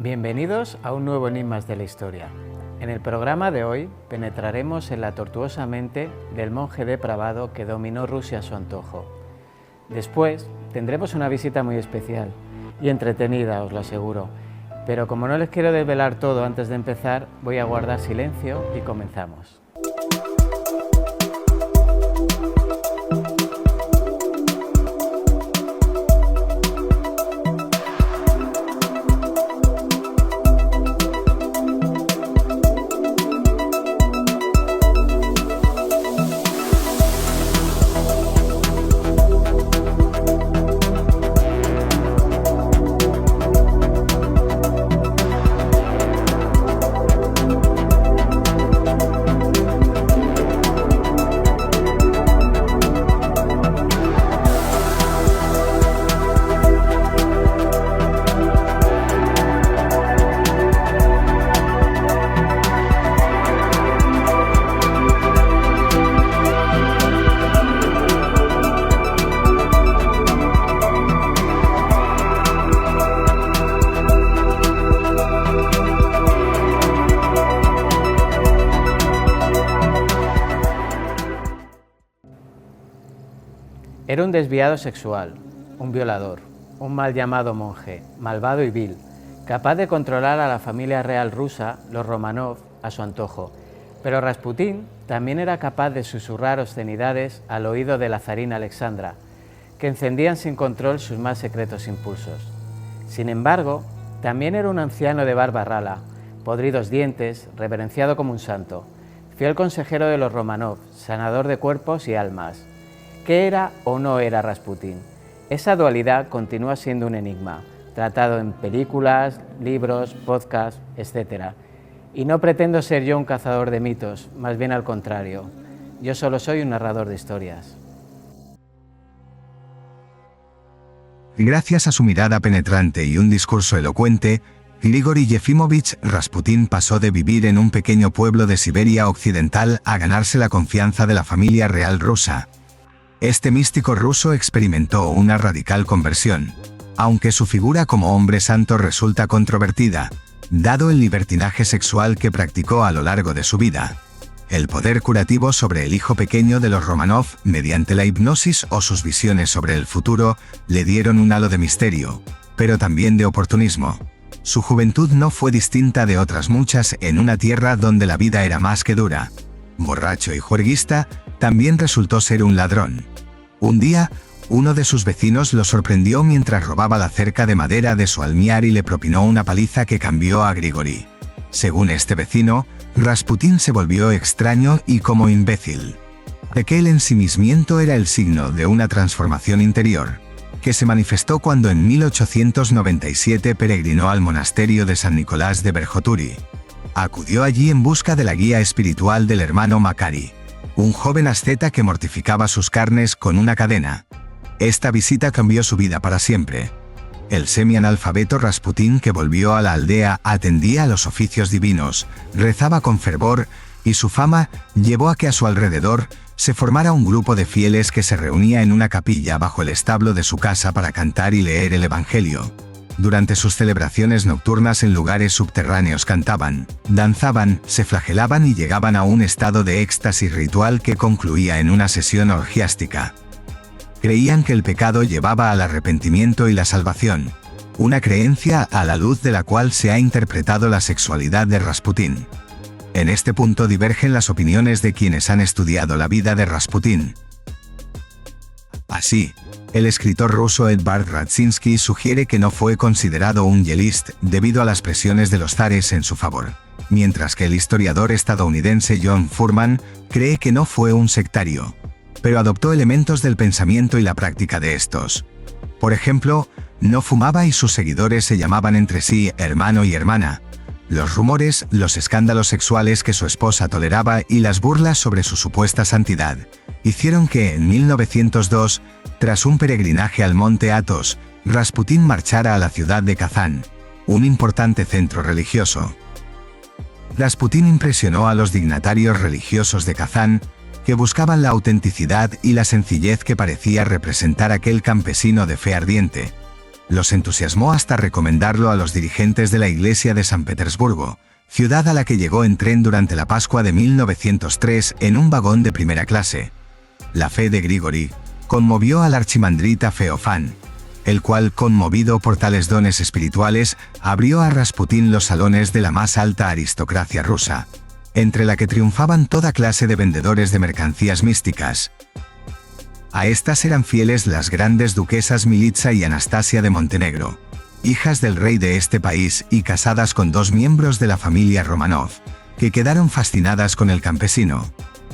Bienvenidos a un nuevo Enigmas de la Historia. En el programa de hoy penetraremos en la tortuosa mente del monje depravado que dominó Rusia a su antojo. Después tendremos una visita muy especial y entretenida, os lo aseguro. Pero como no les quiero desvelar todo antes de empezar, voy a guardar silencio y comenzamos. Era un desviado sexual, un violador, un mal llamado monje, malvado y vil, capaz de controlar a la familia real rusa, los Romanov, a su antojo. Pero Rasputín también era capaz de susurrar obscenidades al oído de la zarina Alexandra, que encendían sin control sus más secretos impulsos. Sin embargo, también era un anciano de barba rala, podridos dientes, reverenciado como un santo, fiel consejero de los Romanov, sanador de cuerpos y almas. ¿Qué era o no era Rasputín? Esa dualidad continúa siendo un enigma, tratado en películas, libros, podcasts, etc. Y no pretendo ser yo un cazador de mitos, más bien al contrario. Yo solo soy un narrador de historias. Gracias a su mirada penetrante y un discurso elocuente, Grigori Yefimovich Rasputín pasó de vivir en un pequeño pueblo de Siberia Occidental a ganarse la confianza de la familia real rusa. Este místico ruso experimentó una radical conversión, aunque su figura como hombre santo resulta controvertida, dado el libertinaje sexual que practicó a lo largo de su vida. El poder curativo sobre el hijo pequeño de los Romanov, mediante la hipnosis o sus visiones sobre el futuro, le dieron un halo de misterio, pero también de oportunismo. Su juventud no fue distinta de otras muchas en una tierra donde la vida era más que dura. Borracho y juerguista, también resultó ser un ladrón. Un día, uno de sus vecinos lo sorprendió mientras robaba la cerca de madera de su almiar y le propinó una paliza que cambió a Grigori. Según este vecino, Rasputín se volvió extraño y como imbécil. Aquel ensimismamiento era el signo de una transformación interior, que se manifestó cuando en 1897 peregrinó al monasterio de San Nicolás de Verjoturi. Acudió allí en busca de la guía espiritual del hermano Makari, un joven asceta que mortificaba sus carnes con una cadena. Esta visita cambió su vida para siempre. El semianalfabeto Rasputín que volvió a la aldea atendía a los oficios divinos, rezaba con fervor, y su fama llevó a que a su alrededor se formara un grupo de fieles que se reunía en una capilla bajo el establo de su casa para cantar y leer el Evangelio. Durante sus celebraciones nocturnas en lugares subterráneos cantaban, danzaban, se flagelaban y llegaban a un estado de éxtasis ritual que concluía en una sesión orgiástica. Creían que el pecado llevaba al arrepentimiento y la salvación, una creencia a la luz de la cual se ha interpretado la sexualidad de Rasputín. En este punto divergen las opiniones de quienes han estudiado la vida de Rasputín. Así, el escritor ruso Edvard Radzinsky sugiere que no fue considerado un yelist debido a las presiones de los zares en su favor, mientras que el historiador estadounidense John Furman cree que no fue un sectario, pero adoptó elementos del pensamiento y la práctica de estos. Por ejemplo, no fumaba y sus seguidores se llamaban entre sí hermano y hermana. Los rumores, los escándalos sexuales que su esposa toleraba y las burlas sobre su supuesta santidad hicieron que en 1902, tras un peregrinaje al monte Athos, Rasputín marchara a la ciudad de Kazán, un importante centro religioso. Rasputín impresionó a los dignatarios religiosos de Kazán, que buscaban la autenticidad y la sencillez que parecía representar aquel campesino de fe ardiente. Los entusiasmó hasta recomendarlo a los dirigentes de la Iglesia de San Petersburgo, ciudad a la que llegó en tren durante la Pascua de 1903 en un vagón de primera clase. La fe de Grigori conmovió al archimandrita Feofán, el cual, conmovido por tales dones espirituales, abrió a Rasputín los salones de la más alta aristocracia rusa, entre la que triunfaban toda clase de vendedores de mercancías místicas. A estas eran fieles las grandes duquesas Militsa y Anastasia de Montenegro, hijas del rey de este país y casadas con dos miembros de la familia Romanov, que quedaron fascinadas con el campesino.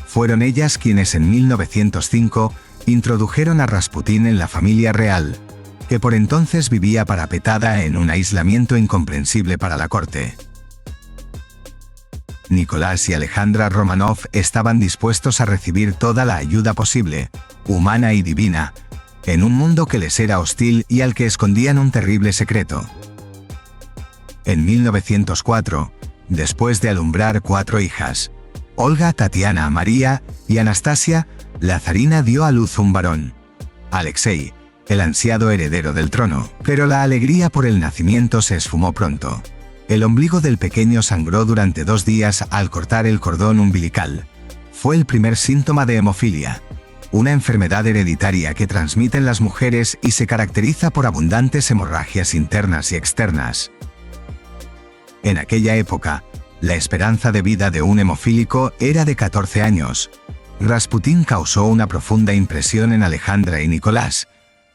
Fueron ellas quienes en 1905 introdujeron a Rasputín en la familia real, que por entonces vivía parapetada en un aislamiento incomprensible para la corte. Nicolás y Alejandra Romanov estaban dispuestos a recibir toda la ayuda posible, humana y divina, en un mundo que les era hostil y al que escondían un terrible secreto. En 1904, después de alumbrar 4 hijas, Olga, Tatiana, María y Anastasia, la zarina dio a luz un varón, Alexei, el ansiado heredero del trono, pero la alegría por el nacimiento se esfumó pronto. El ombligo del pequeño sangró durante 2 días al cortar el cordón umbilical. Fue el primer síntoma de hemofilia, una enfermedad hereditaria que transmiten las mujeres y se caracteriza por abundantes hemorragias internas y externas. En aquella época, la esperanza de vida de un hemofílico era de 14 años. Rasputín causó una profunda impresión en Alejandra y Nicolás,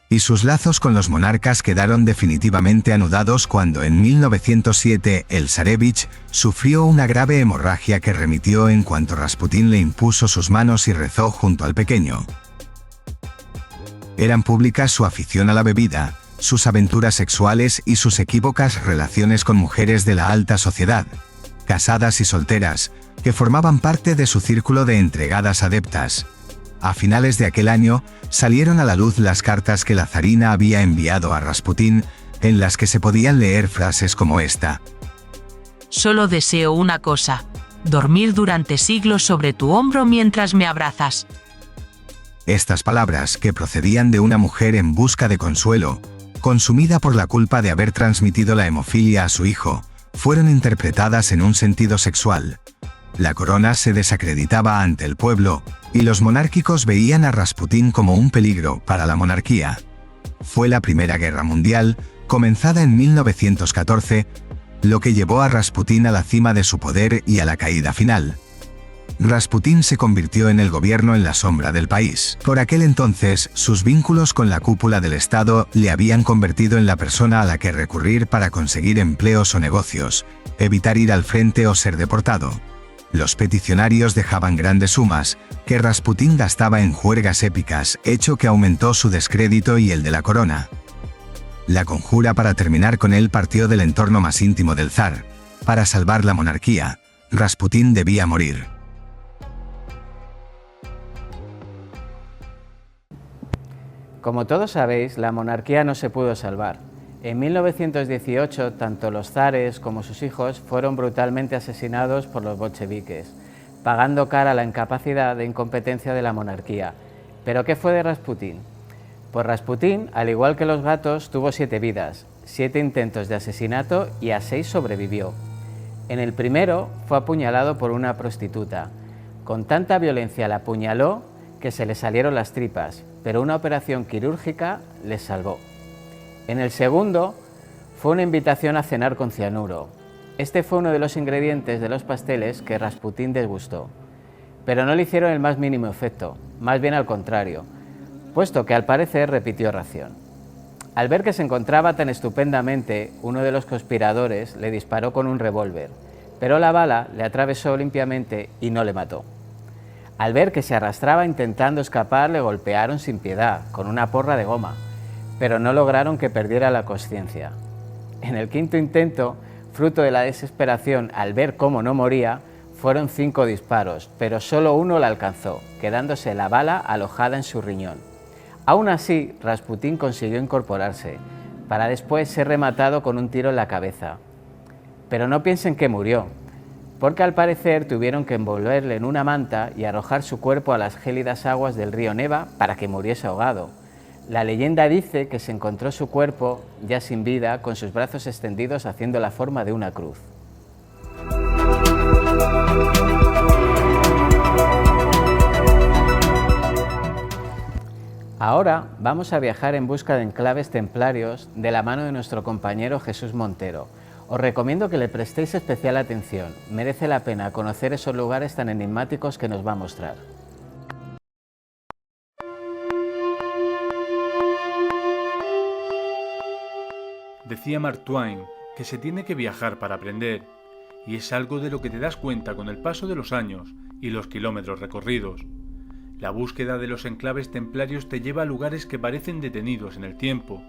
y sus lazos con los monarcas quedaron definitivamente anudados cuando en 1907 el zarevich sufrió una grave hemorragia que remitió en cuanto Rasputín le impuso sus manos y rezó junto al pequeño. Eran públicas su afición a la bebida, sus aventuras sexuales y sus equívocas relaciones con mujeres de la alta sociedad, casadas y solteras, que formaban parte de su círculo de entregadas adeptas. A finales de aquel año, salieron a la luz las cartas que la zarina había enviado a Rasputín, en las que se podían leer frases como esta: Solo deseo una cosa, dormir durante siglos sobre tu hombro mientras me abrazas. Estas palabras, que procedían de una mujer en busca de consuelo, consumida por la culpa de haber transmitido la hemofilia a su hijo, fueron interpretadas en un sentido sexual. La corona se desacreditaba ante el pueblo, y los monárquicos veían a Rasputín como un peligro para la monarquía. Fue la Primera Guerra Mundial, comenzada en 1914, lo que llevó a Rasputín a la cima de su poder y a la caída final. Rasputín se convirtió en el gobierno en la sombra del país. Por aquel entonces, sus vínculos con la cúpula del Estado le habían convertido en la persona a la que recurrir para conseguir empleos o negocios, evitar ir al frente o ser deportado. Los peticionarios dejaban grandes sumas, que Rasputín gastaba en juergas épicas, hecho que aumentó su descrédito y el de la corona. La conjura para terminar con él partió del entorno más íntimo del zar. Para salvar la monarquía, Rasputín debía morir. Como todos sabéis, la monarquía no se pudo salvar. En 1918, tanto los zares como sus hijos fueron brutalmente asesinados por los bolcheviques, pagando cara la incapacidad e incompetencia de la monarquía. ¿Pero qué fue de Rasputín? Pues Rasputín, al igual que los gatos, tuvo 7 vidas, 7 intentos de asesinato y a 6 sobrevivió. En el primero fue apuñalado por una prostituta. Con tanta violencia la apuñaló que se le salieron las tripas, pero una operación quirúrgica les salvó. En el segundo fue una invitación a cenar con cianuro. Este fue uno de los ingredientes de los pasteles que Rasputín desgustó, pero no le hicieron el más mínimo efecto, más bien al contrario, puesto que al parecer repitió ración. Al ver que se encontraba tan estupendamente, uno de los conspiradores le disparó con un revólver, pero la bala le atravesó limpiamente y no le mató. Al ver que se arrastraba intentando escapar, le golpearon sin piedad, con una porra de goma, pero no lograron que perdiera la conciencia. En el quinto intento, fruto de la desesperación al ver cómo no moría, fueron 5 disparos, pero solo uno la alcanzó, quedándose la bala alojada en su riñón. Aún así, Rasputín consiguió incorporarse, para después ser rematado con un tiro en la cabeza. Pero no piensen que murió, porque al parecer tuvieron que envolverle en una manta y arrojar su cuerpo a las gélidas aguas del río Neva para que muriese ahogado. La leyenda dice que se encontró su cuerpo, ya sin vida, con sus brazos extendidos haciendo la forma de una cruz. Ahora vamos a viajar en busca de enclaves templarios de la mano de nuestro compañero Jesús Montero. Os recomiendo que le prestéis especial atención, merece la pena conocer esos lugares tan enigmáticos que nos va a mostrar. Decía Mark Twain que se tiene que viajar para aprender, y es algo de lo que te das cuenta con el paso de los años y los kilómetros recorridos. La búsqueda de los enclaves templarios te lleva a lugares que parecen detenidos en el tiempo,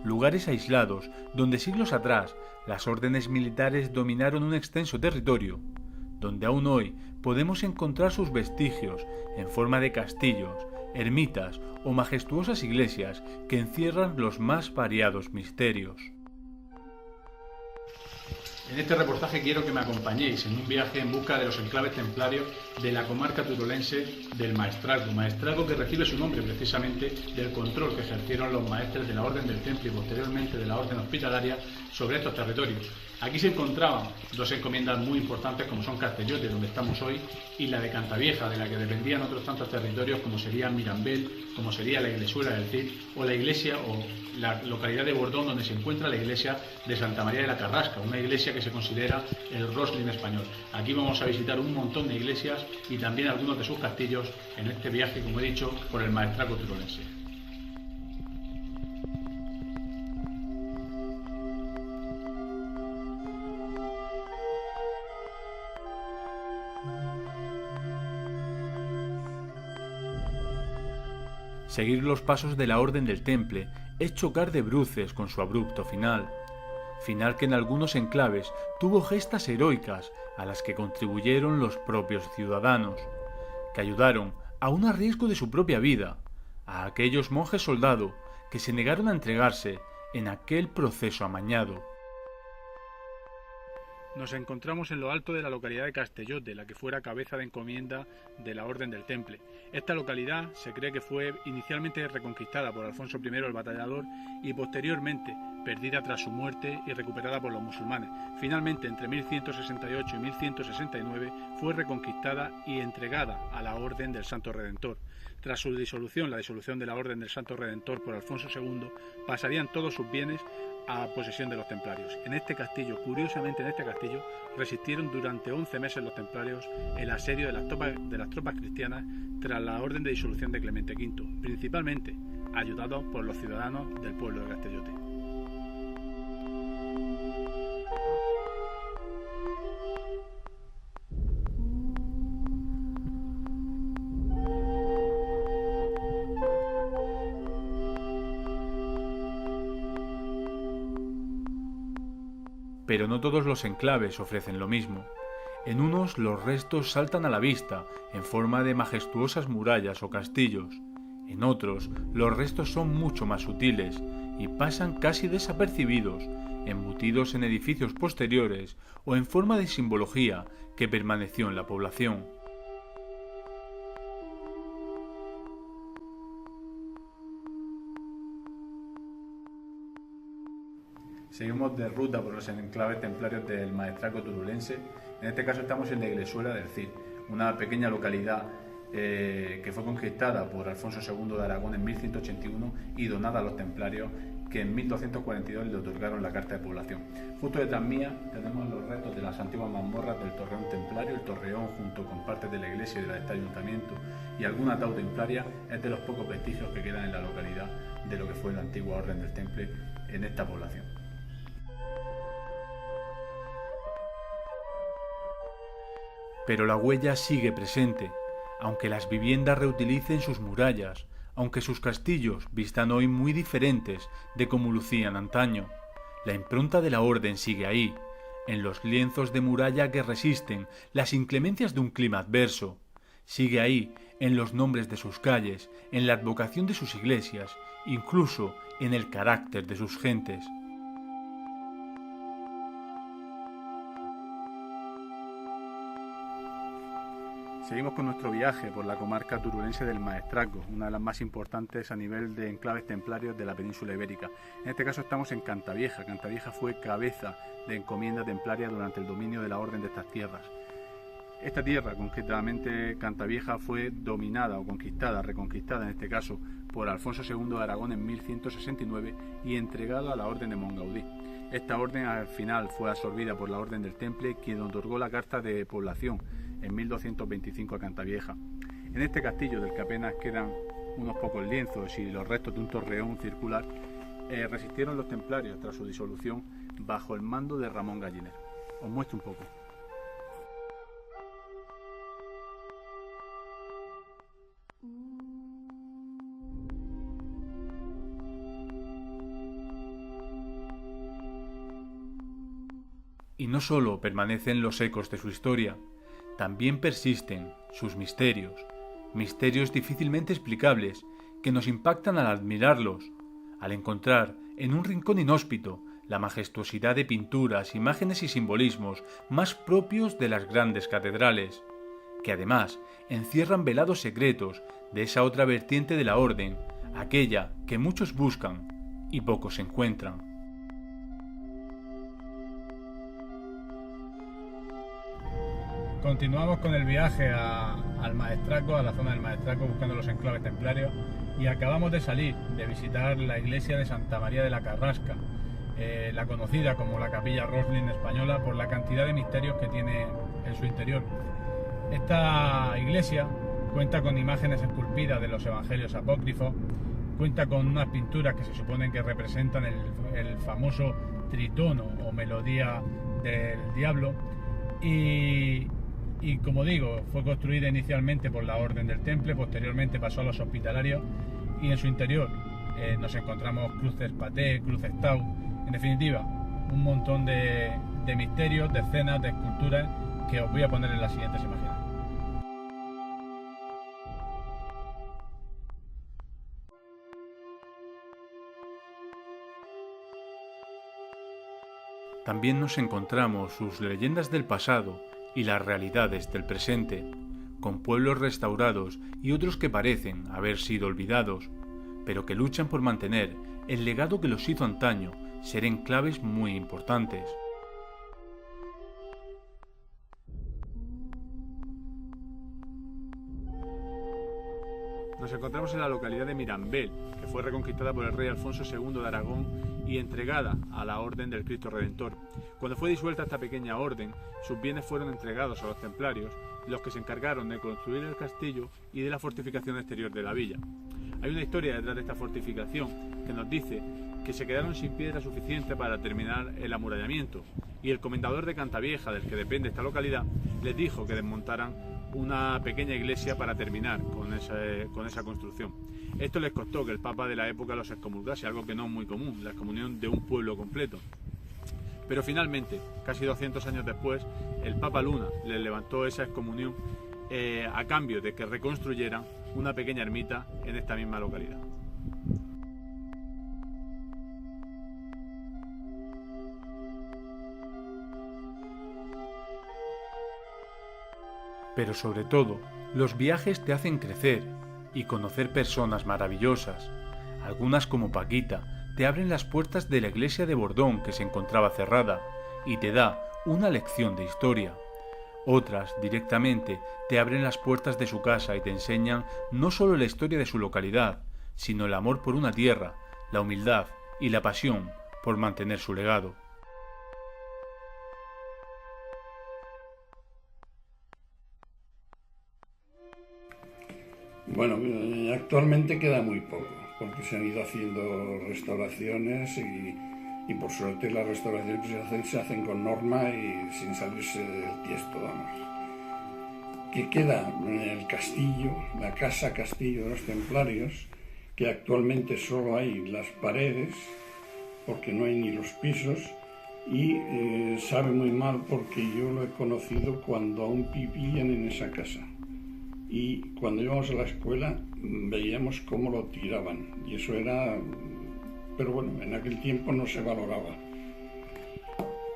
lugares aislados donde siglos atrás las órdenes militares dominaron un extenso territorio, donde aún hoy podemos encontrar sus vestigios en forma de castillos, ermitas o majestuosas iglesias que encierran los más variados misterios. En este reportaje quiero que me acompañéis en un viaje en busca de los enclaves templarios de la comarca turolense del Maestrazgo que recibe su nombre precisamente del control que ejercieron los maestres de la Orden del Temple y posteriormente de la Orden Hospitalaria sobre estos territorios. Aquí se encontraban dos encomiendas muy importantes como son Castellote, donde estamos hoy, y la de Cantavieja, de la que dependían otros tantos territorios como sería Mirambel, como sería la Iglesuela del Cid, o la iglesia o la localidad de Bordón, donde se encuentra la iglesia de Santa María de la Carrasca, una iglesia que se considera el Roslin español. Aquí vamos a visitar un montón de iglesias y también algunos de sus castillos en este viaje, como he dicho, por el Maestrazgo turolense. Seguir los pasos de la Orden del Temple es chocar de bruces con su abrupto final. Final que en algunos enclaves tuvo gestas heroicas a las que contribuyeron los propios ciudadanos, que ayudaron, aun a riesgo de su propia vida, a aquellos monjes soldado que se negaron a entregarse en aquel proceso amañado. Nos encontramos en lo alto de la localidad de Castellote, la que fuera cabeza de encomienda de la Orden del Temple. Esta localidad se cree que fue inicialmente reconquistada por Alfonso I el Batallador y posteriormente perdida tras su muerte y recuperada por los musulmanes. Finalmente, entre 1168 y 1169, fue reconquistada y entregada a la Orden del Santo Redentor. Tras su disolución, la disolución de la Orden del Santo Redentor por Alfonso II, pasarían todos sus bienes a posesión de los templarios. En este castillo, curiosamente en este castillo, resistieron durante 11 meses los templarios el asedio de las tropas cristianas tras la orden de disolución de Clemente V, principalmente ayudados por los ciudadanos del pueblo de Castellote. Pero no todos los enclaves ofrecen lo mismo. En unos los restos saltan a la vista en forma de majestuosas murallas o castillos. En otros los restos son mucho más sutiles y pasan casi desapercibidos, embutidos en edificios posteriores o en forma de simbología que permaneció en la población. Seguimos de ruta por los enclaves templarios del Maestrazgo turolense. En este caso estamos en la Iglesuela del Cid, una pequeña localidad que fue conquistada por Alfonso II de Aragón en 1181 y donada a los templarios, que en 1242 le otorgaron la carta de población. Justo detrás mía tenemos los restos de las antiguas mazmorras del torreón templario. El torreón, junto con partes de la iglesia y del ayuntamiento y alguna ataúd templaria, es de los pocos vestigios que quedan en la localidad de lo que fue la antigua Orden del Temple en esta población. Pero la huella sigue presente, aunque las viviendas reutilicen sus murallas, aunque sus castillos vistan hoy muy diferentes de como lucían antaño. La impronta de la orden sigue ahí, en los lienzos de muralla que resisten las inclemencias de un clima adverso. Sigue ahí, en los nombres de sus calles, en la advocación de sus iglesias, incluso en el carácter de sus gentes. Seguimos con nuestro viaje por la comarca turulense del Maestrazgo, una de las más importantes a nivel de enclaves templarios de la península ibérica. En este caso estamos en Cantavieja. Cantavieja fue cabeza de encomienda templaria durante el dominio de la orden de estas tierras. Esta tierra, concretamente Cantavieja, fue dominada o conquistada, reconquistada en este caso, por Alfonso II de Aragón en 1169 y entregada a la orden de Mongaudí. Esta orden al final fue absorbida por la orden del Temple, quien otorgó la carta de población en 1225 a Cantavieja. En este castillo, del que apenas quedan unos pocos lienzos y los restos de un torreón circular, resistieron los templarios tras su disolución bajo el mando de Ramón Galliner. Os muestro un poco. Y no solo permanecen los ecos de su historia, también persisten sus misterios, misterios difícilmente explicables que nos impactan al admirarlos, al encontrar en un rincón inhóspito la majestuosidad de pinturas, imágenes y simbolismos más propios de las grandes catedrales, que además encierran velados secretos de esa otra vertiente de la orden, aquella que muchos buscan y pocos encuentran. Continuamos con el viaje al Maestrazgo, a la zona del Maestrazgo, buscando los enclaves templarios, y acabamos de salir de visitar la iglesia de Santa María de la Carrasca, la conocida como la Capilla Roslin española por la cantidad de misterios que tiene en su interior. Esta iglesia cuenta con imágenes esculpidas de los evangelios apócrifos, cuenta con unas pinturas que se suponen que representan el famoso tritono o melodía del diablo, y como digo, fue construida inicialmente por la Orden del Temple, posteriormente pasó a los hospitalarios, y en su interior nos encontramos cruces paté, cruces tau, en definitiva, un montón de misterios, de escenas, de esculturas que os voy a poner en las siguientes imágenes. También nos encontramos sus leyendas del pasado y las realidades del presente, con pueblos restaurados y otros que parecen haber sido olvidados, pero que luchan por mantener el legado que los hizo antaño ser enclaves muy importantes. Nos encontramos en la localidad de Mirambel, que fue reconquistada por el rey Alfonso II de Aragón y entregada a la Orden del Cristo Redentor. Cuando fue disuelta esta pequeña orden, sus bienes fueron entregados a los templarios, los que se encargaron de construir el castillo y de la fortificación exterior de la villa. Hay una historia detrás de esta fortificación que nos dice que se quedaron sin piedra suficiente para terminar el amurallamiento, y el comendador de Cantavieja, del que depende esta localidad, les dijo que desmontaran una pequeña iglesia para terminar con esa construcción. Esto les costó que el Papa de la época los excomulgase, algo que no es muy común, la excomunión de un pueblo completo. Pero finalmente, casi 200 años después, el Papa Luna les levantó esa excomunión a cambio de que reconstruyeran una pequeña ermita en esta misma localidad. Pero sobre todo, los viajes te hacen crecer y conocer personas maravillosas. Algunas, como Paquita, te abren las puertas de la iglesia de Bordón, que se encontraba cerrada, y te da una lección de historia. Otras, directamente, te abren las puertas de su casa y te enseñan no solo la historia de su localidad, sino el amor por una tierra, la humildad y la pasión por mantener su legado. Bueno, actualmente queda muy poco, porque se han ido haciendo restauraciones y por suerte las restauraciones que se hacen con norma y sin salirse del tiesto, vamos. Que queda el castillo, la casa castillo de los templarios, que actualmente solo hay las paredes, porque no hay ni los pisos, y sabe muy mal porque yo lo he conocido cuando aún vivían en esa casa. Y cuando íbamos a la escuela veíamos cómo lo tiraban, y eso era, pero bueno, en aquel tiempo no se valoraba.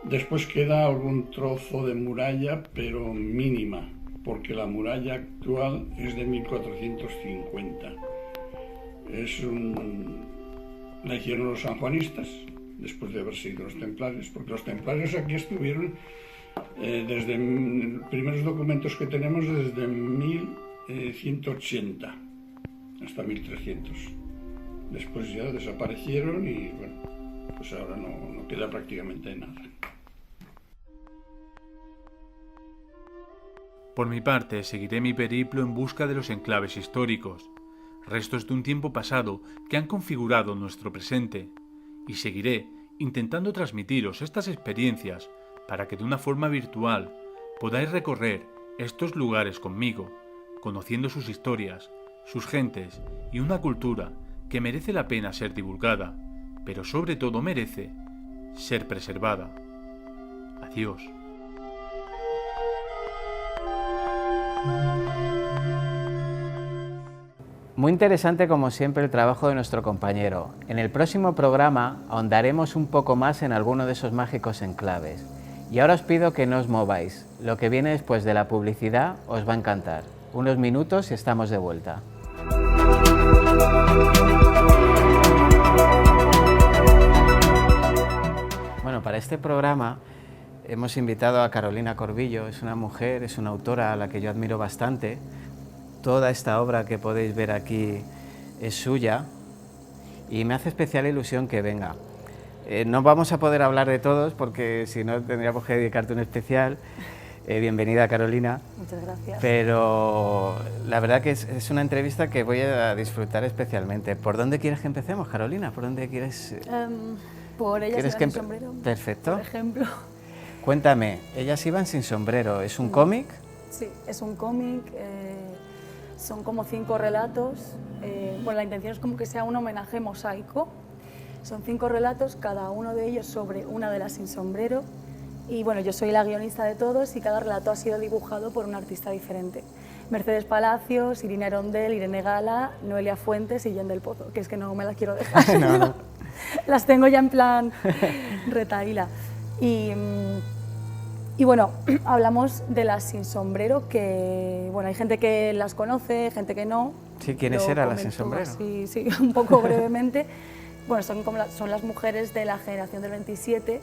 Después queda algún trozo de muralla, pero mínima, porque la muralla actual es de 1450. La hicieron los sanjuanistas, después de haber sido los templarios, porque los templarios aquí estuvieron desde primeros documentos que tenemos desde 1180 hasta 1300. Después ya desaparecieron y bueno, pues ahora no queda prácticamente nada. Por mi parte, seguiré mi periplo en busca de los enclaves históricos, restos de un tiempo pasado que han configurado nuestro presente, y seguiré intentando transmitiros estas experiencias para que de una forma virtual podáis recorrer estos lugares conmigo, conociendo sus historias, sus gentes y una cultura que merece la pena ser divulgada, pero sobre todo merece ser preservada. Adiós. Muy interesante como siempre el trabajo de nuestro compañero. En el próximo programa ahondaremos un poco más en alguno de esos mágicos enclaves. Y ahora os pido que no os mováis. Lo que viene después de la publicidad os va a encantar. Unos minutos y estamos de vuelta. Bueno, para este programa hemos invitado a Carolina Corbillo. Es una mujer, es una autora a la que yo admiro bastante. Toda esta obra que podéis ver aquí es suya y me hace especial ilusión que venga. No vamos a poder hablar de todos porque si no tendríamos que dedicarte un especial. Bienvenida, Carolina. Muchas gracias. Pero la verdad que es una entrevista que voy a disfrutar especialmente. ¿Por dónde quieres que empecemos, Carolina? ¿Por dónde quieres...? Por Ellas iban sin sombrero. Perfecto. Por ejemplo. Cuéntame, Ellas iban sin sombrero. ¿Es un cómic? Sí, es un cómic. Son como 5 relatos. Bueno, la intención es como que sea un homenaje mosaico. Son 5 relatos, cada uno de ellos sobre una de las sin sombrero. Y bueno, yo soy la guionista de todos y cada relato ha sido dibujado por un artista diferente. Mercedes Palacios, Irina Rondel, Irene Gala, Noelia Fuentes y Jen del Pozo, que es que no me las quiero dejar. No. Las tengo ya en plan retaíla. Y bueno, hablamos de las sin sombrero, que bueno, hay gente que las conoce, gente que no. Sí, ¿quiénes eran las sin sombrero? Sí, un poco brevemente. Bueno, son las mujeres de la generación del 27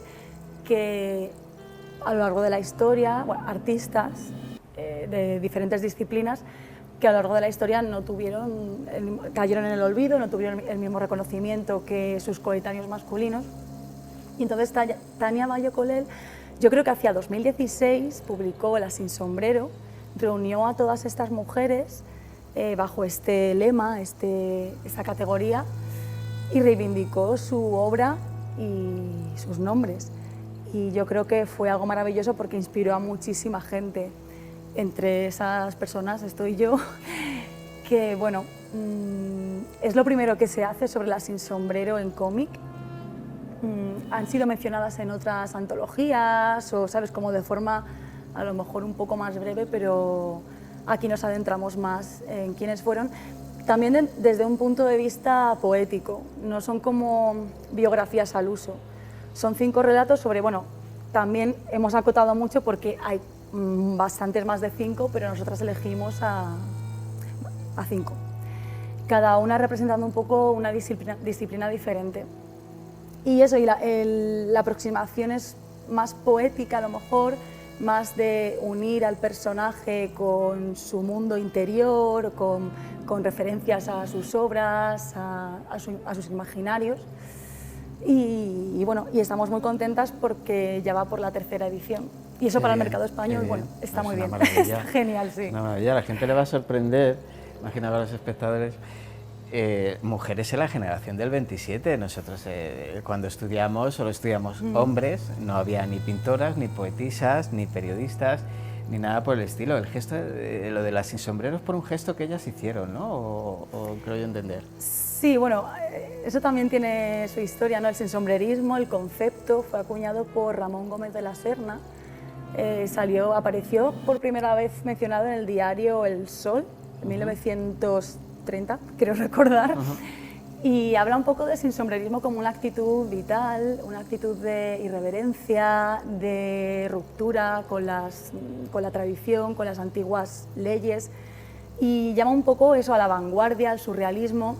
que a lo largo de la historia, bueno, artistas de diferentes disciplinas que a lo largo de la historia cayeron en el olvido, no tuvieron el mismo reconocimiento que sus coetáneos masculinos. Y entonces Tania Bayo Colel, yo creo que hacia 2016 publicó Las sin sombrero, reunió a todas estas mujeres bajo este lema, esta categoría, y reivindicó su obra y sus nombres. Y yo creo que fue algo maravilloso porque inspiró a muchísima gente. Entre esas personas estoy yo, que bueno, es lo primero que se hace sobre las sin sombrero en cómic. Han sido mencionadas en otras antologías o, sabes, como de forma a lo mejor un poco más breve, pero aquí nos adentramos más en quiénes fueron. También desde un punto de vista poético, no son como biografías al uso. Son 5 relatos sobre, bueno, también hemos acotado mucho porque hay bastantes más de 5, pero nosotras elegimos a 5. Cada una representando un poco una disciplina diferente. Y eso, y la aproximación es más poética a lo mejor, más de unir al personaje con su mundo interior, con referencias a sus obras, a sus imaginarios. Y bueno, y estamos muy contentas porque ya va por la 3ª edición. Y eso para el mercado español, bueno, está muy bien. Está genial, sí. Una maravilla, a la gente le va a sorprender, imagino a los espectadores, mujeres en la generación del 27. Nosotros cuando estudiamos, solo estudiamos hombres, no había ni pintoras, ni poetisas, ni periodistas, ni nada por el estilo. El gesto, lo de las sin sombreros, por un gesto que ellas hicieron, ¿no? O creo yo entender. Sí, bueno, eso también tiene su historia, ¿no? El sinsombrerismo, el concepto, fue acuñado por Ramón Gómez de la Serna. Apareció por primera vez mencionado en el diario El Sol, en 1930, creo recordar. Y habla un poco de sinsombrerismo como una actitud vital, una actitud de irreverencia, de ruptura con la tradición, con las antiguas leyes, y llama un poco eso a la vanguardia, al surrealismo.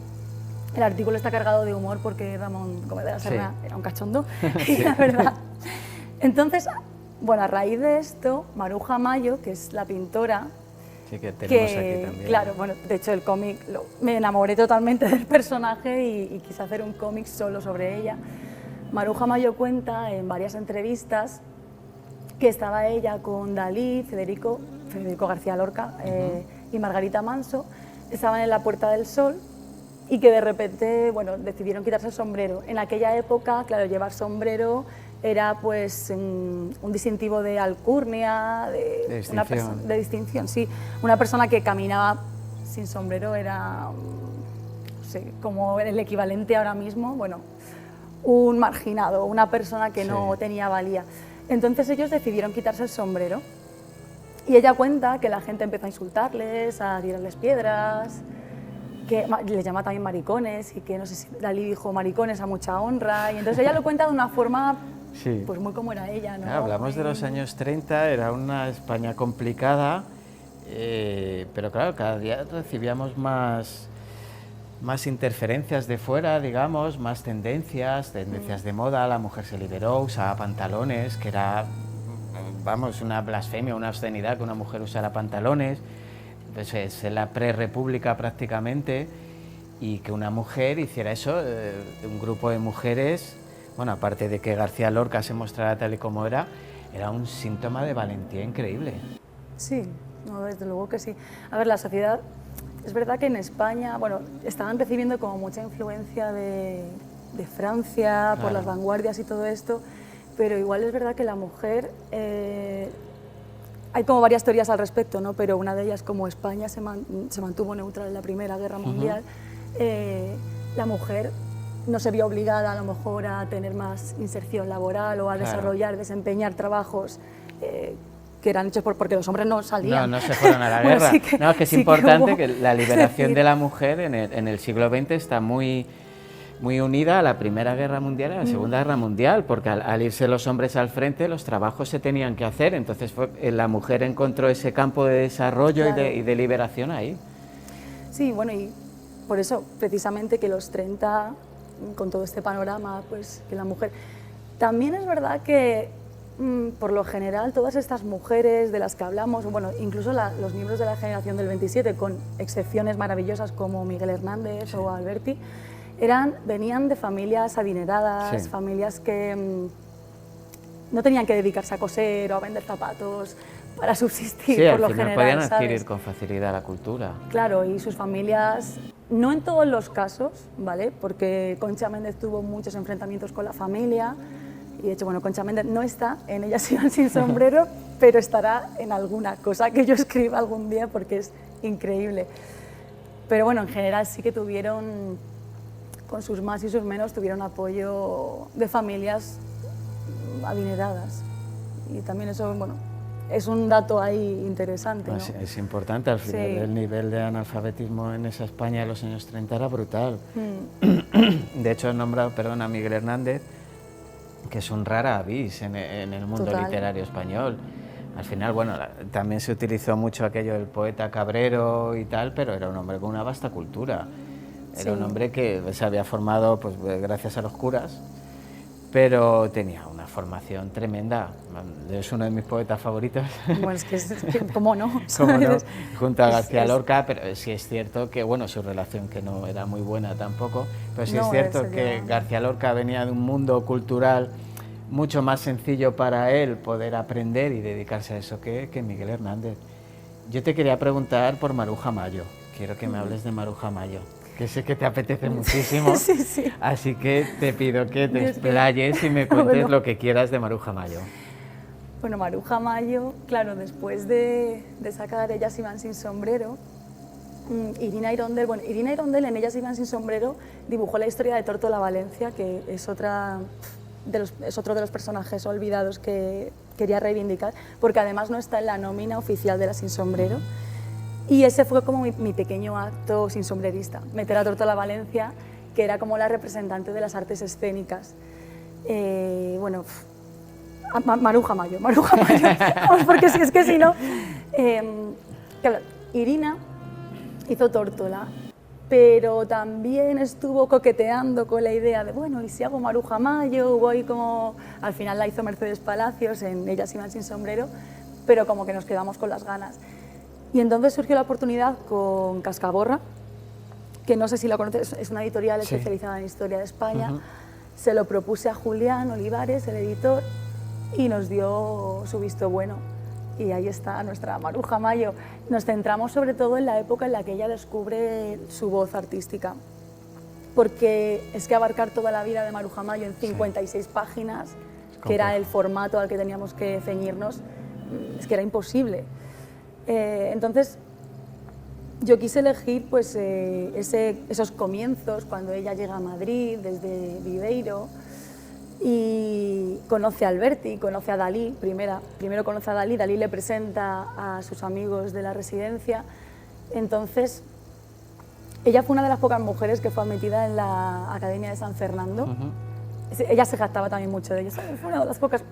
El artículo está cargado de humor porque Ramón Gómez de la Serna era un cachondo, la verdad. Entonces, bueno, a raíz de esto, Maruja Mayo, que es la pintora, sí, que tenemos aquí también. Claro, bueno, de hecho el cómic, me enamoré totalmente del personaje y quise hacer un cómic solo sobre ella. Maruja Mayo cuenta en varias entrevistas que estaba ella con Dalí, Federico García Lorca y Margarita Manso, estaban en la Puerta del Sol y que de repente, bueno, decidieron quitarse el sombrero. En aquella época, claro, llevar sombrero era pues un distintivo de alcurnia, de distinción, sí. Una persona que caminaba sin sombrero era, no sé, como el equivalente ahora mismo, bueno, un marginado, una persona que no tenía valía. Entonces ellos decidieron quitarse el sombrero y ella cuenta que la gente empezó a insultarles, a tirarles piedras, que les llama también maricones y que no sé si Dalí dijo maricones a mucha honra, y entonces ella lo cuenta de una forma pues muy como era ella, ¿no? Hablamos de los años 30, era una España complicada, pero claro, cada día recibíamos más interferencias de fuera, digamos, más tendencias de moda. La mujer se liberó, usaba pantalones, que era, vamos, una blasfemia, una obscenidad que una mujer usara pantalones. Pues es la prerrepública prácticamente, y que una mujer hiciera eso, un grupo de mujeres, bueno, aparte de que García Lorca se mostrara tal y como era un síntoma de valentía increíble. Sí, no, desde luego que sí. A ver, la sociedad, es verdad que en España, bueno, estaban recibiendo como mucha influencia de Francia, por las vanguardias y todo esto, pero igual es verdad que la mujer... hay como varias teorías al respecto, ¿no? Pero una de ellas, como España se mantuvo neutral en la Primera Guerra Mundial, la mujer no se vio obligada a lo mejor a tener más inserción laboral o a desarrollar, desempeñar trabajos que eran hechos porque los hombres no salían. No se fueron a la guerra. Bueno, sí que, no, es que es importante que la liberación de la mujer en el siglo XX está muy unida a la Primera Guerra Mundial y a la Segunda Guerra Mundial, porque al irse los hombres al frente, los trabajos se tenían que hacer, entonces la mujer encontró ese campo de desarrollo y de liberación ahí. Sí, bueno, y por eso, precisamente, que los 30, con todo este panorama, pues que la mujer... También es verdad que, por lo general, todas estas mujeres de las que hablamos, bueno, incluso los miembros de la generación del 27, con excepciones maravillosas como Miguel Hernández o Alberti, venían de familias adineradas, familias que no tenían que dedicarse a coser o a vender zapatos para subsistir, por lo general, podían adquirir con facilidad la cultura. Claro, y sus familias, no en todos los casos, ¿vale? Porque Concha Méndez tuvo muchos enfrentamientos con la familia, y de hecho, bueno, Concha Méndez no está en Ellas iban sin sombrero, pero estará en alguna cosa que yo escriba algún día porque es increíble. Pero bueno, en general sí que tuvieron, con sus más y sus menos, tuvieron apoyo de familias adineradas. Y también eso, bueno, es un dato ahí interesante, ¿no? Es importante, al final el nivel de analfabetismo en esa España de los años 30 era brutal. De hecho, he nombrado, a Miguel Hernández, que es un rara avis en el mundo literario español. Al final, bueno, también se utilizó mucho aquello del poeta Cabrero y tal, pero era un hombre con una vasta cultura. Era un hombre que se había formado pues, gracias a los curas, pero tenía una formación tremenda. Es uno de mis poetas favoritos. Bueno, es que ¿cómo no? ¿Cómo no? Junto a García Lorca, pero sí es cierto que, bueno, su relación que no era muy buena tampoco, pero sí es cierto que García Lorca venía de un mundo cultural mucho más sencillo para él poder aprender y dedicarse a eso que Miguel Hernández. Yo te quería preguntar por Maruja Mayo. Quiero que me hables de Maruja Mayo, que sé que te apetece muchísimo, así que te pido que te explayes y me cuentes lo que quieras de Maruja Mayo. Bueno, Maruja Mayo, claro, después de sacar Ellas iban sin sombrero, Irina Irondel en Ellas iban sin sombrero dibujó la historia de Tórtola Valencia, que es otro de los personajes olvidados que quería reivindicar, porque además no está en la nómina oficial de la sin sombrero. Y ese fue como mi pequeño acto sin sombrerista, meter a Tórtola Valencia que era como la representante de las artes escénicas. Bueno, Maruja Mayo, vamos, porque si es que si no... claro, Irina hizo Tórtola, pero también estuvo coqueteando con la idea de, bueno, ¿y si hago Maruja Mayo? Hubo ahí como... Al final la hizo Mercedes Palacios en Ellas iban sin sombrero, pero como que nos quedamos con las ganas. Y entonces surgió la oportunidad con Cascaborra, que no sé si la conoces, es una editorial especializada en historia de España. Se lo propuse a Julián Olivares, el editor, y nos dio su visto bueno. Y ahí está nuestra Maruja Mayo. Nos centramos sobre todo en la época en la que ella descubre su voz artística, porque es que abarcar toda la vida de Maruja Mayo en 56 páginas, que era el formato al que teníamos que ceñirnos, es que era imposible. Entonces, yo quise elegir pues, esos comienzos, cuando ella llega a Madrid, desde Viveiro, y conoce a Alberti, conoce a Dalí, primero conoce a Dalí, Dalí le presenta a sus amigos de la residencia. Entonces, ella fue una de las pocas mujeres que fue admitida en la Academia de San Fernando. Ella se jactaba también mucho de ello, fue una de las pocas.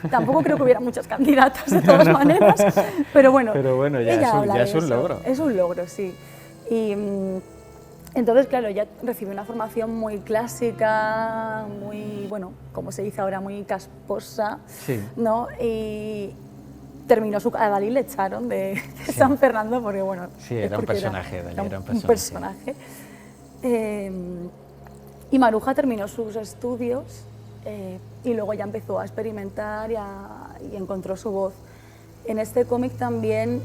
Tampoco creo que hubiera muchas candidatas de todas maneras, pero bueno, ya es un logro. Es un logro, sí. Y entonces, claro, ella recibió una formación muy clásica, muy, bueno, como se dice ahora, muy casposa, ¿no? Y terminó a Dalí le echaron de San Fernando porque, bueno... Sí, era un personaje, Dalí era un personaje. Y Maruja terminó sus estudios y luego ya empezó a experimentar y encontró su voz. En este cómic también,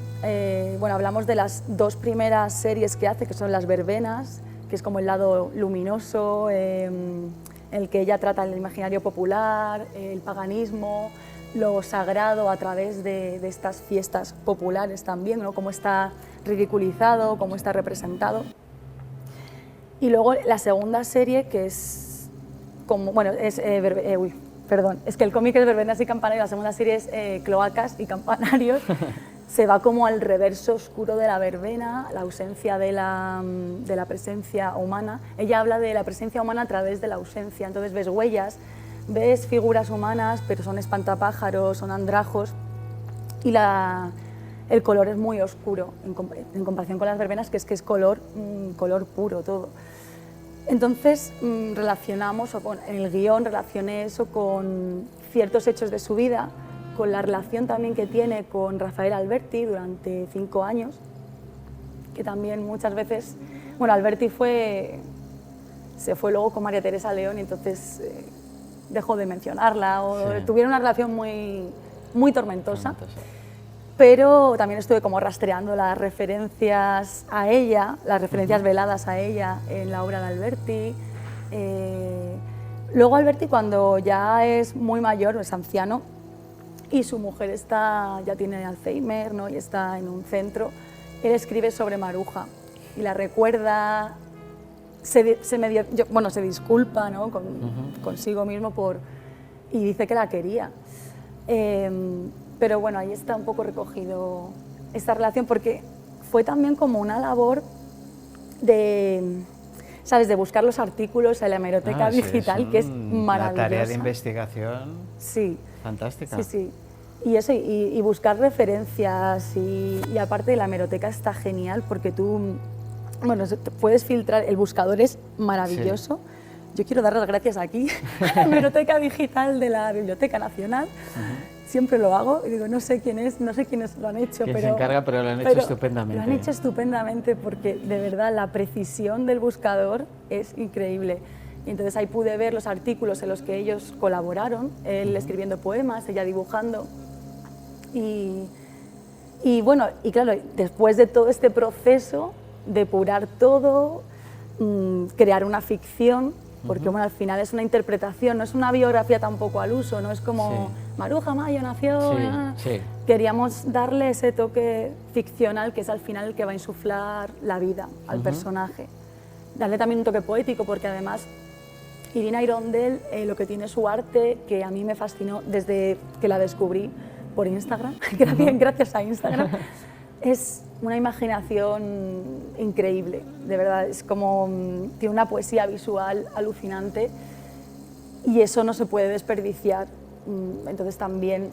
bueno, hablamos de las dos primeras series que hace, que son Las Verbenas, que es como el lado luminoso, en el que ella trata el imaginario popular, el paganismo, lo sagrado a través de estas fiestas populares también, ¿no? Cómo está ridiculizado, cómo está representado. Y luego la segunda serie, que es como, bueno, es es que el cómic es Verbenas y Campanarios, la segunda serie es Cloacas y Campanarios. Se va como al reverso oscuro de la verbena, la ausencia de la presencia humana. Ella habla de la presencia humana a través de la ausencia, entonces ves huellas, ves figuras humanas, pero son espantapájaros, son andrajos, y el color es muy oscuro en comparación con las verbenas, que es color puro todo. Entonces relacionamos, en el guión relacioné eso con ciertos hechos de su vida, con la relación también que tiene con Rafael Alberti durante 5 años, que también muchas veces, bueno, Alberti se fue luego con María Teresa León y entonces dejó de mencionarla, tuvieron una relación muy tormentosa. Pero también estuve como rastreando las referencias a ella, las referencias veladas a ella en la obra de Alberti. Luego Alberti, cuando ya es muy mayor, es anciano, y su mujer ya tiene Alzheimer, ¿no? Y está en un centro, él escribe sobre Maruja y la recuerda, se disculpa, ¿no? Consigo mismo y dice que la quería. Pero bueno, ahí está un poco recogido esta relación, porque fue también como una labor de, ¿sabes?, de buscar los artículos en la hemeroteca digital, que es maravillosa. Una tarea de investigación fantástica. Sí, sí. Y eso, y buscar referencias, y aparte la hemeroteca está genial, porque tú, bueno, puedes filtrar, el buscador es maravilloso. Yo quiero dar las gracias aquí a la hemeroteca digital de la Biblioteca Nacional. Siempre lo hago y digo, no sé quiénes lo han hecho, se encarga, pero lo han hecho estupendamente. Lo han hecho estupendamente, porque de verdad la precisión del buscador es increíble. Y entonces ahí pude ver los artículos en los que ellos colaboraron, él escribiendo poemas, ella dibujando. Y bueno, y claro, después de todo este proceso, depurar todo, crear una ficción, porque bueno, al final es una interpretación, no es una biografía tampoco al uso, no es como Maruja Mayo nació. Queríamos darle ese toque ficcional, que es al final el que va a insuflar la vida al personaje. Darle también un toque poético, porque además Irina Irondell, lo que tiene su arte, que a mí me fascinó desde que la descubrí por Instagram, gracias a Instagram, Es una imaginación increíble, de verdad, es como, tiene una poesía visual alucinante y eso no se puede desperdiciar. Entonces también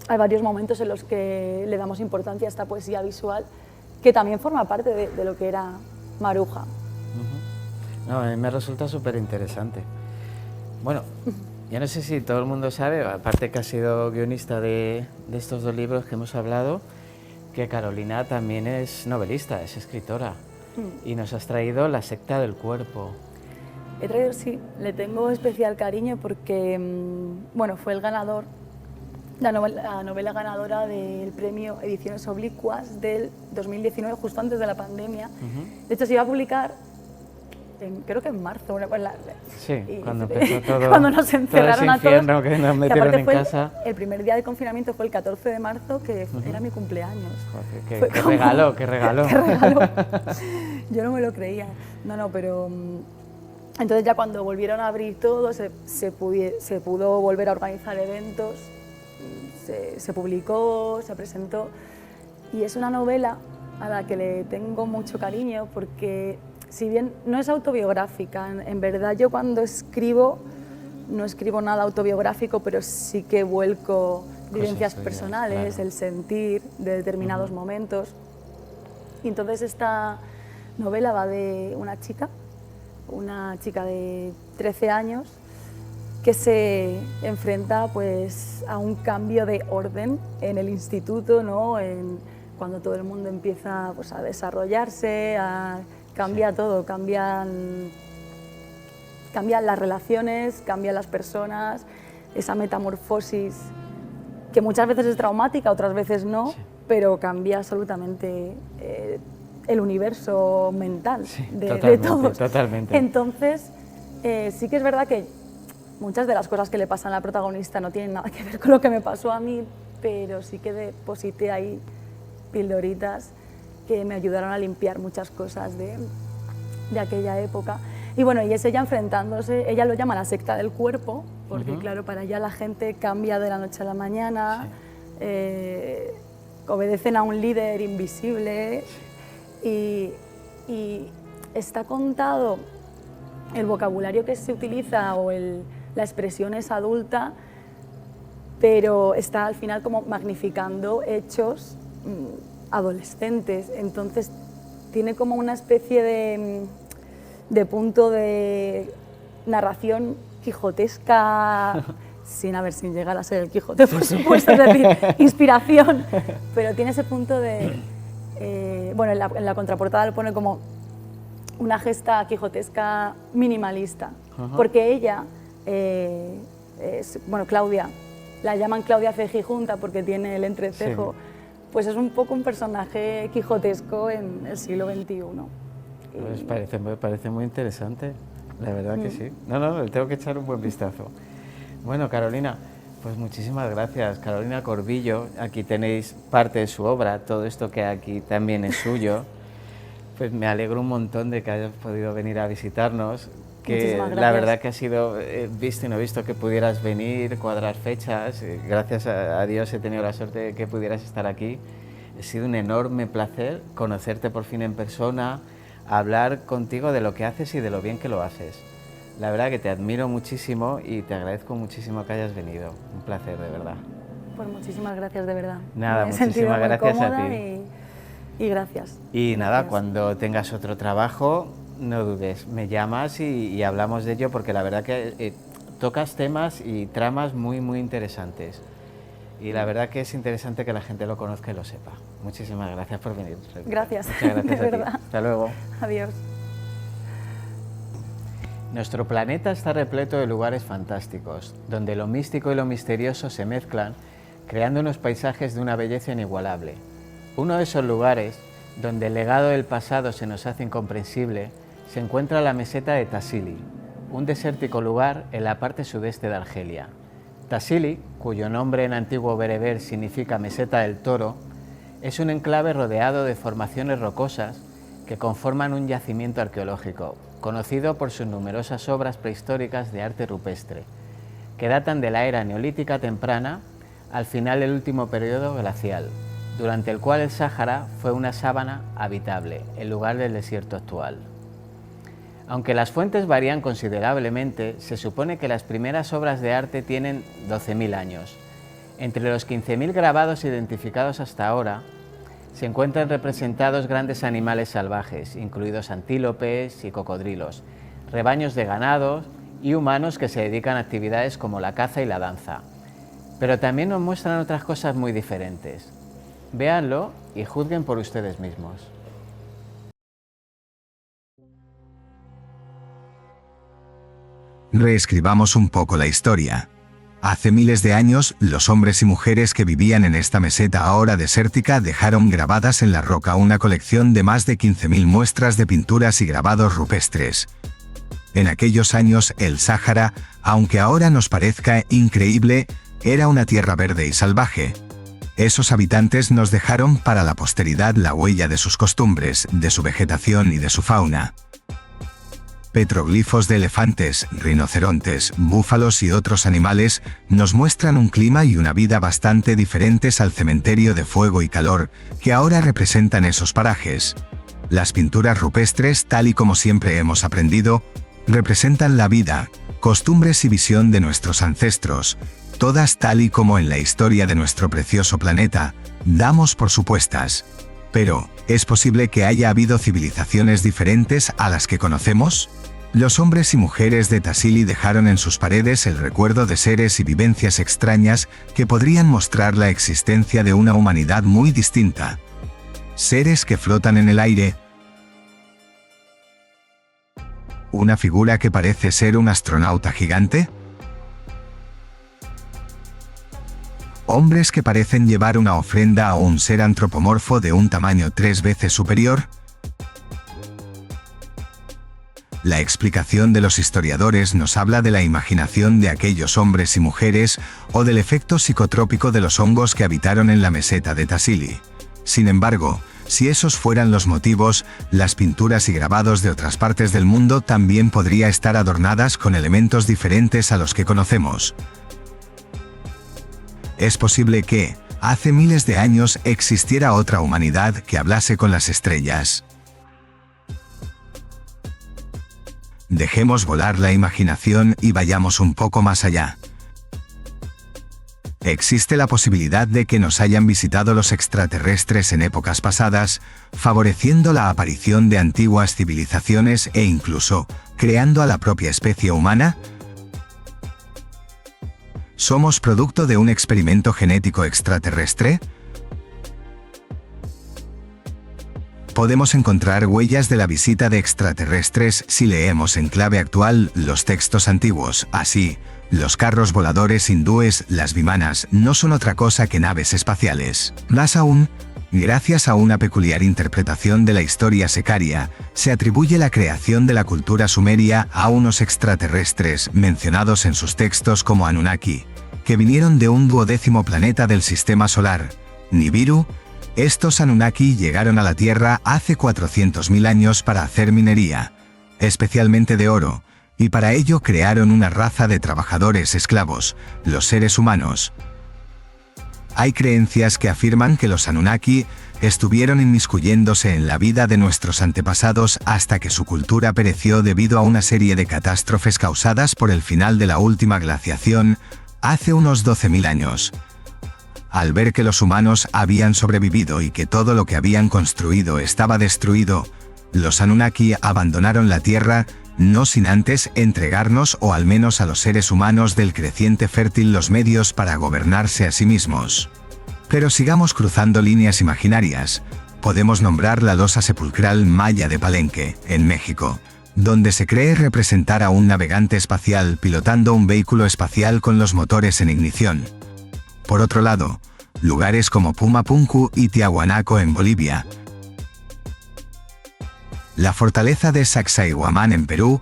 hay varios momentos en los que le damos importancia a esta poesía visual, que también forma parte de lo que era Maruja. No, a mí me resulta súper interesante. Bueno, yo no sé si todo el mundo sabe, aparte que ha sido guionista de estos dos libros que hemos hablado, que Carolina también es novelista, es escritora, y nos has traído La secta del cuerpo. He traído, sí, le tengo especial cariño porque, bueno, fue el ganador, la novela ganadora del premio Ediciones Oblicuas del 2019, justo antes de la pandemia. De hecho, se iba a publicar, creo que en marzo. Sí, cuando empezó todo, cuando nos encerraron todo ese infierno a todos. que nos metieron en casa. El primer día de confinamiento fue el 14 de marzo, que era mi cumpleaños. Joder, qué regalo, qué regalo. Qué regalo. Yo no me lo creía. No, pero... Entonces ya cuando volvieron a abrir todo, se pudo volver a organizar eventos, se publicó, se presentó, y es una novela a la que le tengo mucho cariño porque, si bien no es autobiográfica, en verdad yo cuando escribo no escribo nada autobiográfico, pero sí que vuelco vivencias personales, claro, el sentir de determinados momentos. Y entonces esta novela va de una chica de 13 años que se enfrenta pues a un cambio de orden en el instituto, ¿no? Cuando todo el mundo empieza pues, a desarrollarse, cambia todo, cambian las relaciones, cambian las personas, esa metamorfosis que muchas veces es traumática, otras veces no, pero cambia absolutamente el universo mental de todos. Totalmente. Entonces, sí que es verdad que muchas de las cosas que le pasan a la protagonista no tienen nada que ver con lo que me pasó a mí, pero sí que deposité ahí pildoritas que me ayudaron a limpiar muchas cosas de aquella época. Y bueno, y es ella enfrentándose, ella lo llama la secta del cuerpo, porque claro, para ella la gente cambia de la noche a la mañana, obedecen a un líder invisible. Y está contado, el vocabulario que se utiliza o la expresión es adulta, pero está al final como magnificando hechos adolescentes. Entonces tiene como una especie de punto de narración quijotesca, sin llegar a ser el Quijote, por supuesto, es decir, inspiración, pero tiene ese punto de... bueno, en la contraportada le pone como una gesta quijotesca minimalista, porque ella, bueno, Claudia, la llaman Claudia Cejijunta porque tiene el entrecejo, pues es un poco un personaje quijotesco en el siglo XXI. Pues parece muy interesante, la verdad que sí. No, le tengo que echar un buen vistazo. Bueno, Carolina, pues muchísimas gracias. Carolina Corbillo, aquí tenéis parte de su obra, todo esto que aquí también es suyo. Pues me alegro un montón de que hayas podido venir a visitarnos, que la verdad que ha sido visto y no visto que pudieras venir, cuadrar fechas. Gracias a Dios he tenido la suerte de que pudieras estar aquí. Ha sido un enorme placer conocerte por fin en persona, hablar contigo de lo que haces y de lo bien que lo haces. La verdad que te admiro muchísimo y te agradezco muchísimo que hayas venido. Un placer, de verdad. Pues muchísimas gracias, de verdad. Nada, muchísimas gracias a ti. Y gracias. Y nada, cuando tengas otro trabajo, no dudes, me llamas y hablamos de ello, porque la verdad que tocas temas y tramas muy, muy interesantes. Y la verdad que es interesante que la gente lo conozca y lo sepa. Muchísimas gracias por venir. Gracias. Muchas gracias de a ti. verdad. Hasta luego. Adiós. Nuestro planeta está repleto de lugares fantásticos, donde lo místico y lo misterioso se mezclan, creando unos paisajes de una belleza inigualable. Uno de esos lugares, donde el legado del pasado se nos hace incomprensible, se encuentra la meseta de Tassili, un desértico lugar en la parte sudeste de Argelia. Tassili, cuyo nombre en antiguo bereber significa meseta del toro, es un enclave rodeado de formaciones rocosas que conforman un yacimiento arqueológico, conocido por sus numerosas obras prehistóricas de arte rupestre, que datan de la era neolítica temprana al final del último periodo glacial, durante el cual el Sáhara fue una sabana habitable, en lugar del desierto actual. Aunque las fuentes varían considerablemente, se supone que las primeras obras de arte tienen 12.000 años. Entre los 15.000 grabados identificados hasta ahora, se encuentran representados grandes animales salvajes, incluidos antílopes y cocodrilos, rebaños de ganados y humanos que se dedican a actividades como la caza y la danza. Pero también nos muestran otras cosas muy diferentes. Véanlo y juzguen por ustedes mismos. Reescribamos un poco la historia. Hace miles de años, los hombres y mujeres que vivían en esta meseta ahora desértica dejaron grabadas en la roca una colección de más de 15.000 muestras de pinturas y grabados rupestres. En aquellos años, el Sáhara, aunque ahora nos parezca increíble, era una tierra verde y salvaje. Esos habitantes nos dejaron para la posteridad la huella de sus costumbres, de su vegetación y de su fauna. Petroglifos de elefantes, rinocerontes, búfalos y otros animales nos muestran un clima y una vida bastante diferentes al cementerio de fuego y calor que ahora representan esos parajes. Las pinturas rupestres, tal y como siempre hemos aprendido, representan la vida, costumbres y visión de nuestros ancestros, todas tal y como en la historia de nuestro precioso planeta damos por supuestas. Pero, ¿es posible que haya habido civilizaciones diferentes a las que conocemos? Los hombres y mujeres de Tassili dejaron en sus paredes el recuerdo de seres y vivencias extrañas que podrían mostrar la existencia de una humanidad muy distinta. Seres que flotan en el aire. ¿Una figura que parece ser un astronauta gigante? ¿Hombres que parecen llevar una ofrenda a un ser antropomorfo de un tamaño 3 veces superior? La explicación de los historiadores nos habla de la imaginación de aquellos hombres y mujeres o del efecto psicotrópico de los hongos que habitaron en la meseta de Tassili. Sin embargo, si esos fueran los motivos, las pinturas y grabados de otras partes del mundo también podrían estar adornadas con elementos diferentes a los que conocemos. Es posible que, hace miles de años, existiera otra humanidad que hablase con las estrellas. Dejemos volar la imaginación y vayamos un poco más allá. Existe la posibilidad de que nos hayan visitado los extraterrestres en épocas pasadas, favoreciendo la aparición de antiguas civilizaciones e incluso creando a la propia especie humana. ¿Somos producto de un experimento genético extraterrestre? Podemos encontrar huellas de la visita de extraterrestres si leemos en clave actual los textos antiguos. Así, los carros voladores hindúes, las vimanas, no son otra cosa que naves espaciales. Más aún, gracias a una peculiar interpretación de la historia secaria, se atribuye la creación de la cultura sumeria a unos extraterrestres mencionados en sus textos como Anunnaki, que vinieron de un 12º planeta del sistema solar, Nibiru. Estos Anunnaki llegaron a la Tierra hace 400.000 años para hacer minería, especialmente de oro, y para ello crearon una raza de trabajadores esclavos, los seres humanos. Hay creencias que afirman que los Anunnaki estuvieron inmiscuyéndose en la vida de nuestros antepasados hasta que su cultura pereció debido a una serie de catástrofes causadas por el final de la última glaciación, hace unos 12.000 años. Al ver que los humanos habían sobrevivido y que todo lo que habían construido estaba destruido, los Anunnaki abandonaron la Tierra, no sin antes entregarnos o al menos a los seres humanos del creciente fértil los medios para gobernarse a sí mismos. Pero sigamos cruzando líneas imaginarias. Podemos nombrar la losa sepulcral maya de Palenque, en México, donde se cree representar a un navegante espacial pilotando un vehículo espacial con los motores en ignición. Por otro lado, lugares como Pumapunku y Tiahuanaco en Bolivia, la fortaleza de Sacsayhuamán en Perú,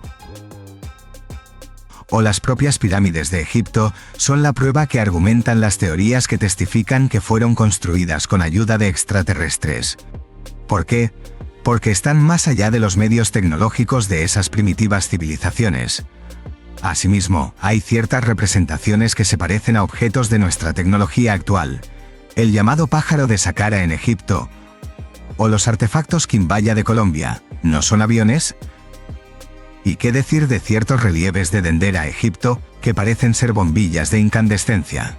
o las propias pirámides de Egipto son la prueba que argumentan las teorías que testifican que fueron construidas con ayuda de extraterrestres. ¿Por qué? Porque están más allá de los medios tecnológicos de esas primitivas civilizaciones. Asimismo, hay ciertas representaciones que se parecen a objetos de nuestra tecnología actual. el llamado pájaro de Saqqara en Egipto, o los artefactos Quimbaya de Colombia, ¿no son aviones? ¿Y qué decir de ciertos relieves de Dendera, Egipto, que parecen ser bombillas de incandescencia?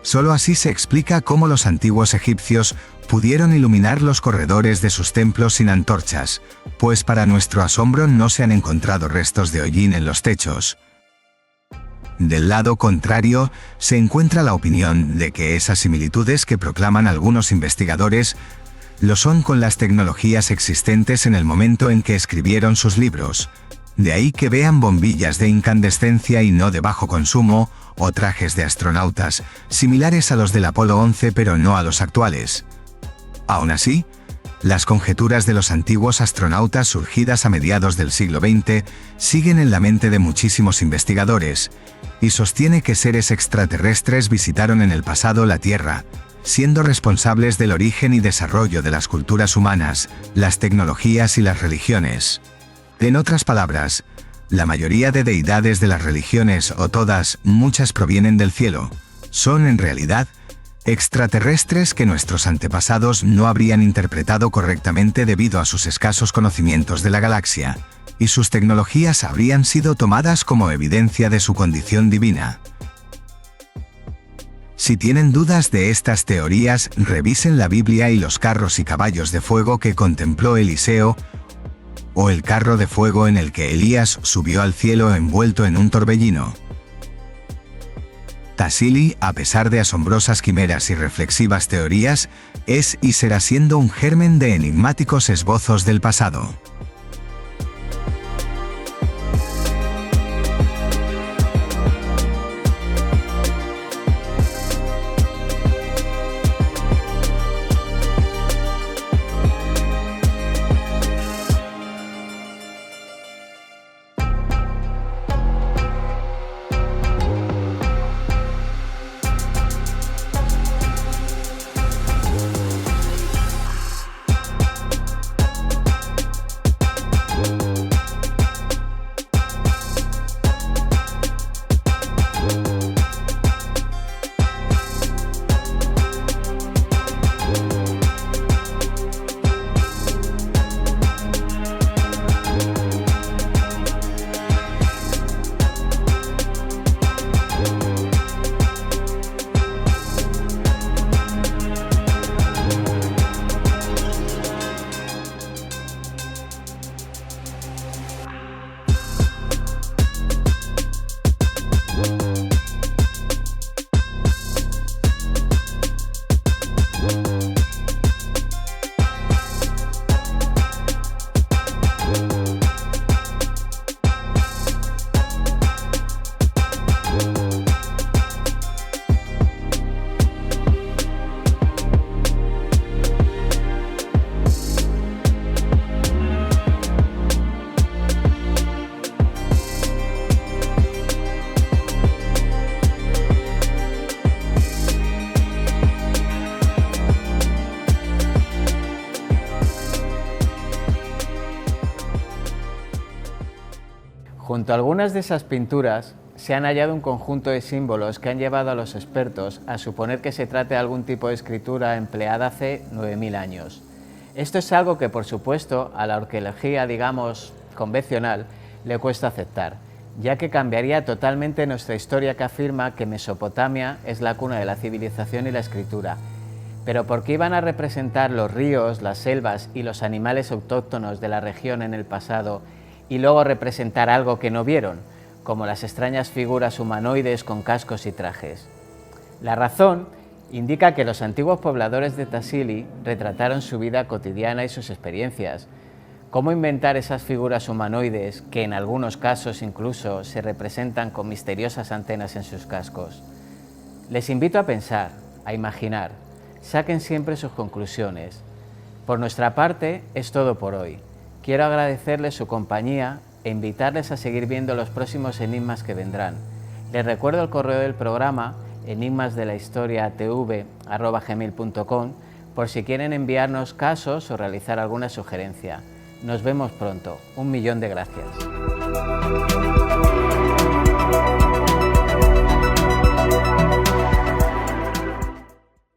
Solo así se explica cómo los antiguos egipcios pudieron iluminar los corredores de sus templos sin antorchas, pues para nuestro asombro no se han encontrado restos de hollín en los techos. Del lado contrario, se encuentra la opinión de que esas similitudes que proclaman algunos investigadores lo son con las tecnologías existentes en el momento en que escribieron sus libros. De ahí que vean bombillas de incandescencia y no de bajo consumo, o trajes de astronautas, similares a los del Apolo 11 pero no a los actuales. Aún así, las conjeturas de los antiguos astronautas surgidas a mediados del siglo XX siguen en la mente de muchísimos investigadores, y sostiene que seres extraterrestres visitaron en el pasado la Tierra, siendo responsables del origen y desarrollo de las culturas humanas, las tecnologías y las religiones. En otras palabras, la mayoría de deidades de las religiones, o todas, muchas provienen del cielo, son en realidad extraterrestres que nuestros antepasados no habrían interpretado correctamente debido a sus escasos conocimientos de la galaxia, y sus tecnologías habrían sido tomadas como evidencia de su condición divina. Si tienen dudas de estas teorías, revisen la Biblia y los carros y caballos de fuego que contempló Eliseo, o el carro de fuego en el que Elías subió al cielo envuelto en un torbellino. Tassili, a pesar de asombrosas quimeras y reflexivas teorías, es y será siendo un germen de enigmáticos esbozos del pasado. Junto a algunas de esas pinturas se han hallado un conjunto de símbolos que han llevado a los expertos a suponer que se trata de algún tipo de escritura empleada hace 9000 años. Esto es algo que, por supuesto, a la arqueología, digamos, convencional, le cuesta aceptar, ya que cambiaría totalmente nuestra historia que afirma que Mesopotamia es la cuna de la civilización y la escritura. Pero ¿por qué iban a representar los ríos, las selvas y los animales autóctonos de la región en el pasado y luego representar algo que no vieron, como las extrañas figuras humanoides con cascos y trajes? La razón indica que los antiguos pobladores de Tassili retrataron su vida cotidiana y sus experiencias. ¿Cómo inventar esas figuras humanoides que en algunos casos incluso se representan con misteriosas antenas en sus cascos? Les invito a pensar, a imaginar, saquen siempre sus conclusiones. Por nuestra parte es todo por hoy. Quiero agradecerles su compañía e invitarles a seguir viendo los próximos enigmas que vendrán. Les recuerdo el correo del programa enigmasdelahistoriatv@gmail.com por si quieren enviarnos casos o realizar alguna sugerencia. Nos vemos pronto. 1.000.000 de gracias.